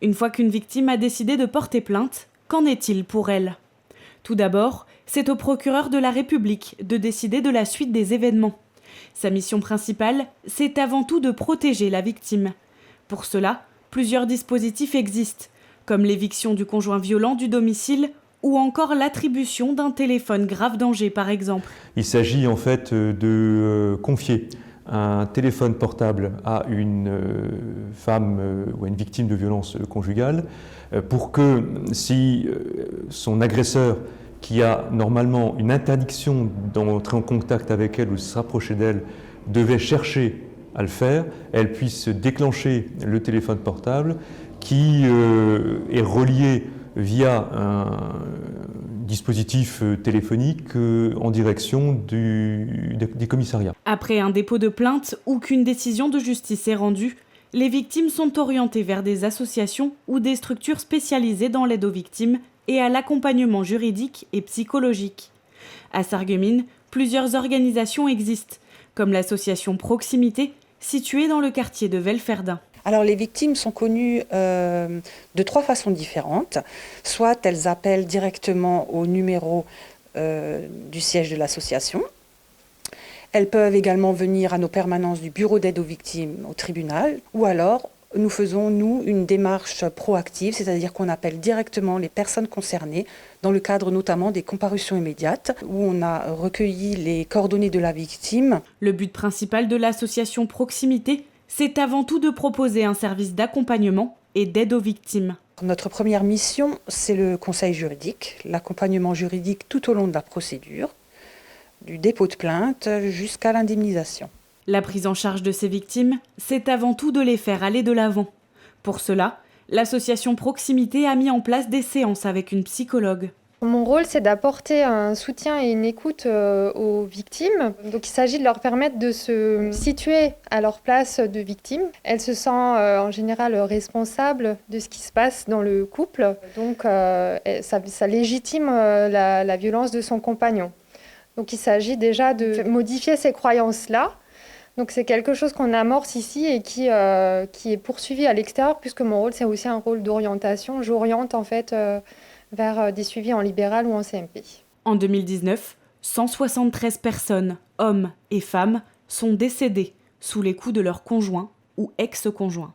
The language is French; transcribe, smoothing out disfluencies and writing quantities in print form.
Une fois qu'une victime a décidé de porter plainte, qu'en est-il pour elle ? Tout d'abord, c'est au procureur de la République de décider de la suite des événements. Sa mission principale, c'est avant tout de protéger la victime. Pour cela, plusieurs dispositifs existent, comme l'éviction du conjoint violent du domicile ou encore l'attribution d'un téléphone grave danger par exemple. Il s'agit en fait de confier un téléphone portable à une femme ou à une victime de violence conjugale pour que si son agresseur, qui a normalement une interdiction d'entrer en contact avec elle ou de se rapprocher d'elle, devait chercher à le faire, elle puisse déclencher le téléphone portable qui est relié via un dispositif téléphonique en direction des commissariats. Après un dépôt de plainte ou qu'une décision de justice est rendue, les victimes sont orientées vers des associations ou des structures spécialisées dans l'aide aux victimes et à l'accompagnement juridique et psychologique. À Sarreguemines, plusieurs organisations existent, comme l'association Proximité, située dans le quartier de Velferdin. Alors les victimes sont connues de 3 façons différentes. Soit elles appellent directement au numéro du siège de l'association. Elles peuvent également venir à nos permanences du bureau d'aide aux victimes au tribunal. Ou alors nous faisons, nous, une démarche proactive, c'est-à-dire qu'on appelle directement les personnes concernées dans le cadre notamment des comparutions immédiates où on a recueilli les coordonnées de la victime. Le but principal de l'association Proximité, c'est avant tout de proposer un service d'accompagnement et d'aide aux victimes. Notre première mission, c'est le conseil juridique, l'accompagnement juridique tout au long de la procédure, du dépôt de plainte jusqu'à l'indemnisation. La prise en charge de ces victimes, c'est avant tout de les faire aller de l'avant. Pour cela, l'association Proximité a mis en place des séances avec une psychologue. Mon rôle, c'est d'apporter un soutien et une écoute aux victimes. Donc, il s'agit de leur permettre de se situer à leur place de victime. Elles se sentent en général responsables de ce qui se passe dans le couple. Donc, ça légitime la violence de son compagnon. Donc, il s'agit déjà de modifier ces croyances-là. Donc, c'est quelque chose qu'on amorce ici et qui est poursuivi à l'extérieur, puisque mon rôle, c'est aussi un rôle d'orientation. J'oriente en fait vers des suivis en libéral ou en CMP. En 2019, 173 personnes, hommes et femmes, sont décédées sous les coups de leur conjoint ou ex-conjoint.